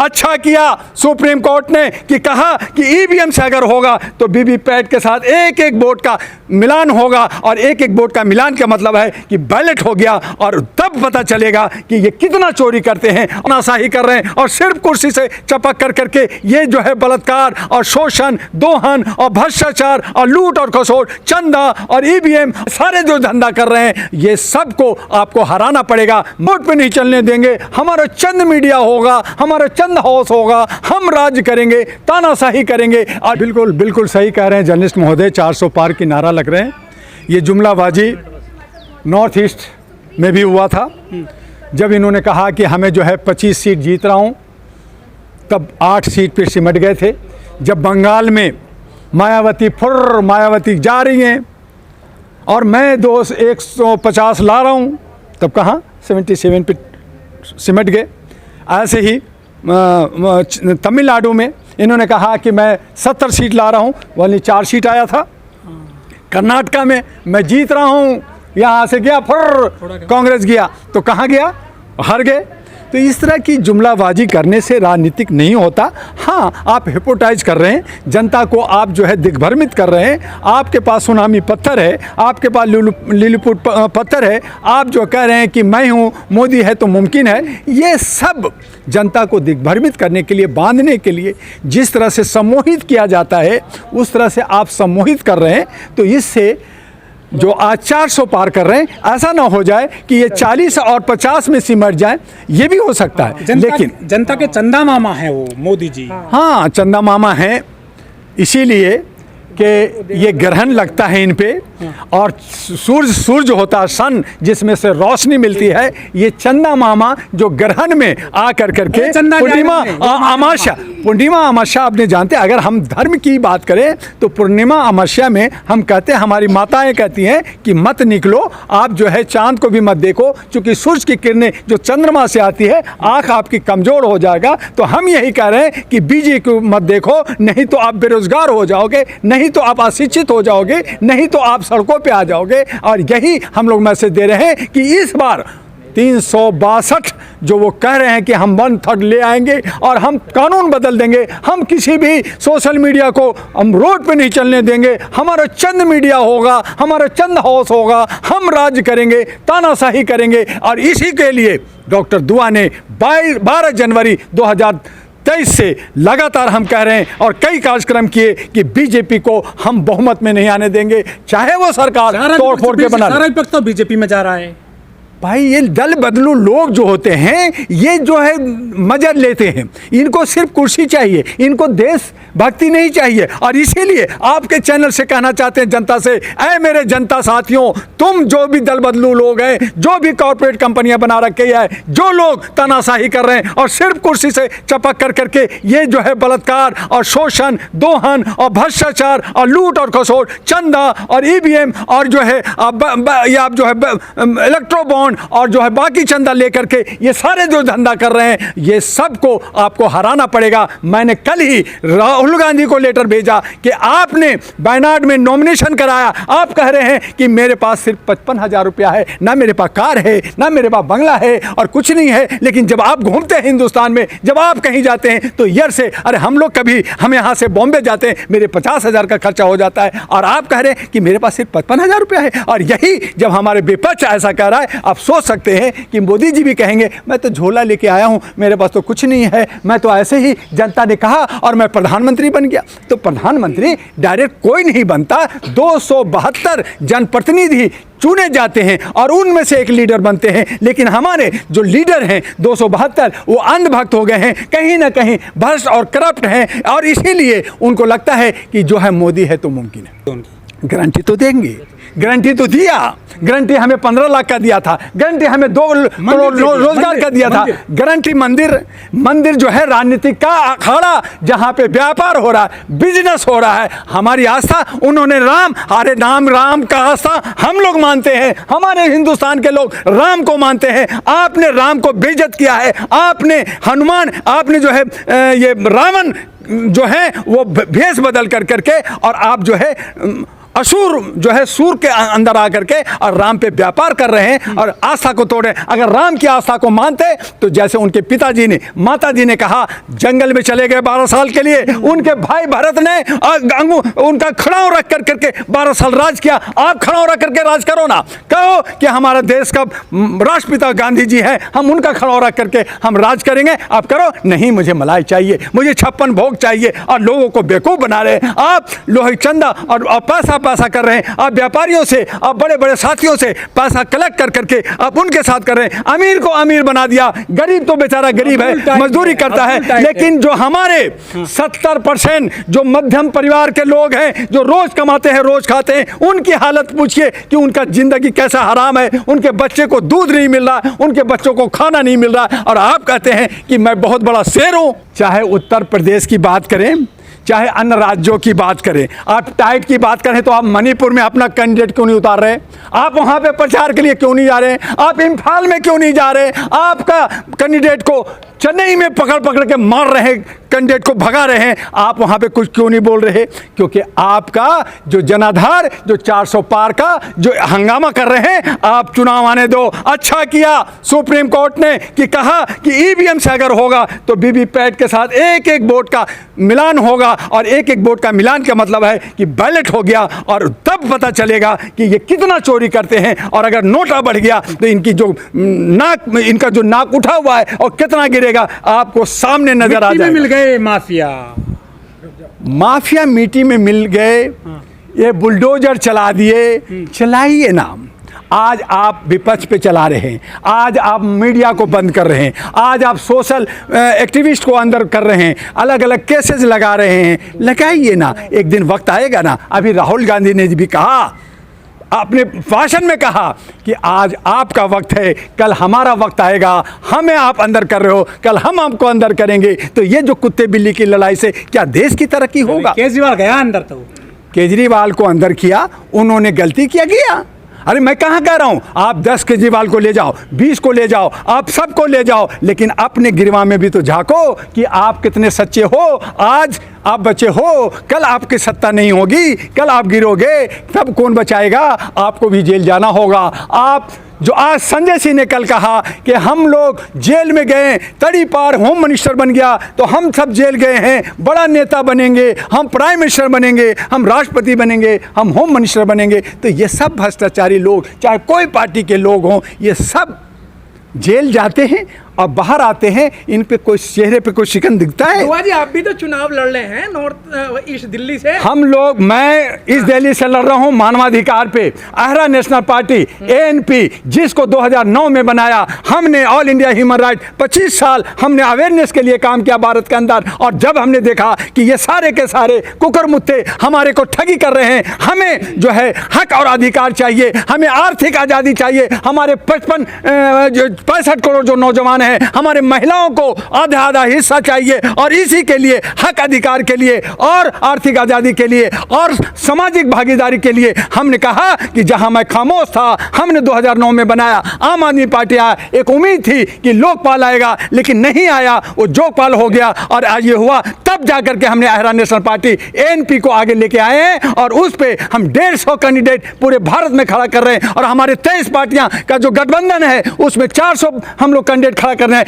अच्छा किया supreme court ने कि कहा कि ईवीएम से अगर होगा तो वीवीपैट के साथ एक एक वोट का मिलान होगा, और एक एक वोट का मिलान का मतलब है कि बैलेट हो गया, और तब पता चलेगा कि ये कितना चोरी करते हैं, नाशाही कर रहे हैं, और सिर्फ कुर्सी से चपक कर करके ये जो है बलात्कार और शोषण, दोहन और भ्रष्टाचार और लूट और खसोट, चंदा और ईवीएम सारे जो धंधा कर रहे हैं, ये सबको आपको हराना पड़ेगा। वोट पे नहीं चलने देंगे, हमारा चंद मीडिया होगा, हमारा चंद हाउस होगा, हम राज करेंगे, तानाशाही करेंगे। और बिल्कुल बिल्कुल सही कह रहे हैं जर्नलिस्ट महोदय, 400 पार की नारा लग रहे हैं। ये जुमलाबाजी नॉर्थ ईस्ट में भी हुआ था, जब इन्होंने कहा कि हमें जो है 25 सीट जीत रहा हूँ, तब 8 सीट पे सिमट गए थे। जब बंगाल में मायावती जा रही हैं और मैं 150 ला रहा हूँ, तब कहाँ 77 पे सिमट गए। ऐसे ही तमिलनाडु में इन्होंने कहा कि मैं 70 सीट ला रहा हूँ, वही 4 सीट आया था। कर्नाटका में मैं जीत रहा हूँ, यहाँ से गया फिर कांग्रेस गया, तो कहाँ गया, हार गए। तो इस तरह की जुमलाबाजी करने से राजनीतिक नहीं होता। हाँ, आप हिपोटाइज कर रहे हैं, जनता को आप जो है दिग्भ्रमित कर रहे हैं। आपके पास सुनामी पत्थर है, आपके पास लिलीपुट पत्थर है, आप जो कह रहे हैं कि मैं हूँ, मोदी है तो मुमकिन है, ये सब जनता को दिग्भ्रमित करने के लिए, बांधने के लिए जिस तरह से सम्मोहित किया जाता है, उस तरह से आप सम्मोहित कर रहे हैं। तो इससे जो आज 400 पार कर रहे हैं, ऐसा ना हो जाए कि ये 40 और 50 में सिमट जाए, ये भी हो सकता है। लेकिन जनता के चंदा मामा हैं वो मोदी जी। हाँ, चंदा मामा हैं, इसीलिए कि ये ग्रहण लगता है इन पे, और सूरज होता है, सन जिसमें से रोशनी मिलती है, ये चंदा मामा जो ग्रहण में आ कर करके पूर्णिमा अमावस्या आपने जानते हैं। अगर हम धर्म की बात करें तो पूर्णिमा अमावस्या में हम कहते हैं, हमारी माताएं कहती हैं कि मत निकलो, आप जो है चांद को भी मत देखो, क्योंकि सूरज की किरणें जो चंद्रमा से आती है, आँख आपकी कमज़ोर हो जाएगा। तो हम यही कह रहे हैं कि बीजेपी को मत देखो, नहीं तो आप बेरोजगार हो जाओगे, नहीं तो आप अशिक्षित हो जाओगे, नहीं तो आप सड़कों पे आ जाओगे। और यही हम लोग मैसेज दे रहे हैं कि इस बार 362 जो वो कह रहे हैं कि हम 1/3 ले आएंगे और हम कानून बदल देंगे, हम किसी भी सोशल मीडिया को हम रोड पे नहीं चलने देंगे, हमारा चंद मीडिया होगा, हमारा चंद हाउस होगा, हम राज करेंगे, तानाशाही करेंगे। और इसी के लिए डॉक्टर दुआ ने 12 जनवरी 2023 से लगातार हम कह रहे हैं और कई कार्यक्रम किए कि बीजेपी को हम बहुमत में नहीं आने देंगे, चाहे वो सरकार तोड़ फोड़ के बना। सारा विपक्ष तो बीजेपी में जा रहा है। भाई, ये दल बदलू लोग जो होते हैं, ये जो है मजा लेते हैं, इनको सिर्फ कुर्सी चाहिए, इनको देश भक्ति नहीं चाहिए। और इसीलिए आपके चैनल से कहना चाहते हैं जनता से, ऐ मेरे जनता साथियों, तुम जो भी दल बदलू लोग हैं, जो भी कॉर्पोरेट कंपनियां बना रखी है, जो लोग तानाशाही कर रहे हैं और सिर्फ कुर्सी से चपक कर करके ये जो है बलात्कार और शोषण, दोहन और भ्रष्टाचार और लूट और खसोट, चंदा और ईवीएम और जो है आप जो है इलेक्ट्रो और जो है बाकी चंदा लेकर के ये सारे जो धंधा कर रहे हैं, ये सबको आपको हराना पड़ेगा। मैंने कल ही राहुल गांधी को लेटर भेजा कि आपने वायनाड में नॉमिनेशन कराया, आप कह रहे हैं कि मेरे पास सिर्फ 55,000 रुपया है, ना मेरे पास कार है, ना मेरे पास बंगला है और कुछ नहीं है। लेकिन जब आप घूमते हैं हिंदुस्तान में, जब आप कहीं जाते हैं तो ईयर से, अरे हम यहाँ से बॉम्बे जाते हैं, मेरे 50,000 का खर्चा हो जाता है, और आप कह रहे हैं कि मेरे पास सिर्फ 55,000 रुपया है। और यही जब हमारे विपक्ष ऐसा कह रहा है, आप सोच सकते हैं कि मोदी जी भी कहेंगे मैं तो झोला लेके आया हूं, मेरे पास तो कुछ नहीं है, मैं तो ऐसे ही जनता ने कहा और मैं प्रधानमंत्री बन गया। तो प्रधानमंत्री डायरेक्ट कोई नहीं बनता, 272 जनप्रतिनिधि चुने जाते हैं और उनमें से एक लीडर बनते हैं। लेकिन हमारे जो लीडर हैं 272, वो अंधभक्त हो गए हैं, कहीं ना कहीं भ्रष्ट और करप्ट हैं, और इसीलिए उनको लगता है कि जो है मोदी है तो मुमकिन है। गारंटी तो देंगे, गारंटी तो दिया, गारंटी हमें 15 लाख का दिया था, गारंटी हमें 2 करोड़ रोजगार का दिया था, गारंटी मंदिर जो है राजनीतिक का अखाड़ा जहाँ पे व्यापार हो रहा है, बिजनेस हो रहा है, हमारी आस्था उन्होंने राम का आस्था हम लोग मानते हैं, हमारे हिंदुस्तान के लोग राम को मानते हैं। आपने राम को बेइज्जत किया है, आपने हनुमान, आपने जो है ये रावण जो है वो भेष बदल कर करके, और आप जो है असुर जो है सूर के अंदर आकर के और राम पे व्यापार कर रहे हैं और आस्था को तोड़ रहे हैं। अगर राम की आस्था को मानते तो जैसे उनके पिताजी ने, माताजी ने कहा, जंगल में चले गए 12 साल के लिए, उनके भाई भरत ने उनका खड़ाव रख कर करके 12 साल राज किया। आप खड़ाव रख करके राज करो ना, कहो कि हमारा देश का राष्ट्रपिता गांधी जी है, हम उनका खड़ाव रख करके हम राज करेंगे। आप करो, नहीं मुझे मलाई चाहिए, मुझे 56 भोग चाहिए, और लोगों को बेवकूफ बना रहे हैं आप। लोहे चंदा और पैसा कर रहे हैं आप, व्यापारियों से, आप बड़े बड़े साथियों से पैसा कलेक्ट कर करके आप उनके साथ कर रहे हैं। अमीर को अमीर बना दिया, गरीब तो बेचारा गरीब है, मजदूरी करता है। लेकिन जो हमारे 70% जो मध्यम परिवार के लोग हैं, जो रोज कमाते हैं रोज खाते हैं, उनकी हालत पूछिए कि उनका जिंदगी कैसा हराम है। उनके बच्चे को दूध नहीं मिल रहा, उनके बच्चों को खाना नहीं मिल रहा, और आप कहते हैं कि मैं बहुत बड़ा शेर हूं। चाहे उत्तर प्रदेश की बात करें, चाहे अन्य राज्यों की बात करें, आप टाइट की बात करें तो आप मणिपुर में अपना कैंडिडेट क्यों नहीं उतार रहे? आप वहां पे प्रचार के लिए क्यों नहीं जा रहे? आप इम्फाल में क्यों नहीं जा रहे? आपका कैंडिडेट को चेन्नई में पकड़ के मार रहे हैं, कैंडिडेट को भगा रहे हैं, आप वहां पे कुछ क्यों नहीं बोल रहे? क्योंकि आपका जो जनाधार, जो 400 पार का जो हंगामा कर रहे हैं, आप चुनाव आने दो। अच्छा किया सुप्रीम कोर्ट ने कि कहा कि ईवीएम से अगर होगा तो वीवीपैट के साथ एक एक वोट का मिलान होगा, और एक एक वोट का मिलान का मतलब है कि बैलेट हो गया, और तब पता चलेगा कि ये कितना चोरी करते हैं। और अगर नोटा बढ़ गया तो इनकी जो इनका जो नाक उठा हुआ है और कितना गिरेगा आपको सामने नजर आ जाएगा। मिल गए माफिया, माफिया मिट्टी में मिल गए, ये बुलडोजर चला दिए, चलाइए ना। आज आप विपक्ष पे चला रहे हैं, आज आप मीडिया को बंद कर रहे हैं, आज आप सोशल एक्टिविस्ट को अंदर कर रहे हैं, अलग अलग केसेस लगा रहे हैं। लगाइए ना, एक दिन वक्त आएगा ना। अभी राहुल गांधी ने भी कहा, अपने भाषण में कहा कि आज आपका वक्त है, कल हमारा वक्त आएगा, हमें आप अंदर कर रहे हो, कल हम आपको अंदर करेंगे। तो ये जो कुत्ते बिल्ली की लड़ाई से क्या देश की तरक्की होगा? केजरीवाल गया अंदर, तो केजरीवाल को अंदर किया, उन्होंने गलती किया। अरे मैं कहाँ कह रहा हूँ, आप 10 केजरीवाल को ले जाओ, 20 को ले जाओ, आप सबको ले जाओ, लेकिन अपने गिरवा में भी तो झांको कि आप कितने सच्चे हो। आज आप बचे हो, कल आपकी सत्ता नहीं होगी, कल आप गिरोगे, तब कौन बचाएगा? आपको भी जेल जाना होगा। आप जो आज संजय सिंह ने कल कहा कि हम लोग जेल में गए, तड़ी पार होम मिनिस्टर बन गया, तो हम सब जेल गए हैं, बड़ा नेता बनेंगे, हम प्राइम मिनिस्टर बनेंगे, हम राष्ट्रपति बनेंगे, हम होम मिनिस्टर बनेंगे। तो ये सब भ्रष्टाचारी लोग, चाहे कोई पार्टी के लोग हों, ये सब जेल जाते हैं और बाहर आते हैं, इन पे कोई चेहरे पे कोई शिकन दिखता है? दुआ जी, आप भी तो चुनाव लड़ रहे हैं नॉर्थ ईस्ट दिल्ली से। हम लोग, मैं इस दिल्ली से लड़ रहा हूं मानवाधिकार पे। अहरा नेशनल पार्टी एएनपी, जिसको 2009 में बनाया हमने, ऑल इंडिया ह्यूमन राइट, 25 साल हमने अवेयरनेस के लिए काम किया भारत के अंदर। और जब हमने देखा कि ये सारे के सारे कुकरमुत्ते हमारे को ठगी कर रहे हैं, हमें जो है हक और अधिकार चाहिए, हमें आर्थिक आज़ादी चाहिए, हमारे 65 करोड़ जो नौजवान हैं, हमारे महिलाओं को आधा हिस्सा चाहिए, और इसी के लिए, हक अधिकार के लिए और आर्थिक आज़ादी के लिए और सामाजिक भागीदारी के लिए हमने कहा कि जहां मैं खामोश था, हमने 2009 में बनाया आम आदमी पार्टी। आया, एक उम्मीद थी कि लोकपाल आएगा, लेकिन नहीं आया, वो जोकपाल हो गया, और आज ये हुआ। तब जाकर के हमने अहरा नेशनल पार्टी एएनपी को आगे लेके आए हैं, और उस पे हम 150 कैंडिडेट पूरे भारत में खड़ा कर रहे हैं। और हमारे 23 पार्टियां का जो गठबंधन है, उसमें 400 हम लोग कैंडिडेट खड़ा कर रहे हैं।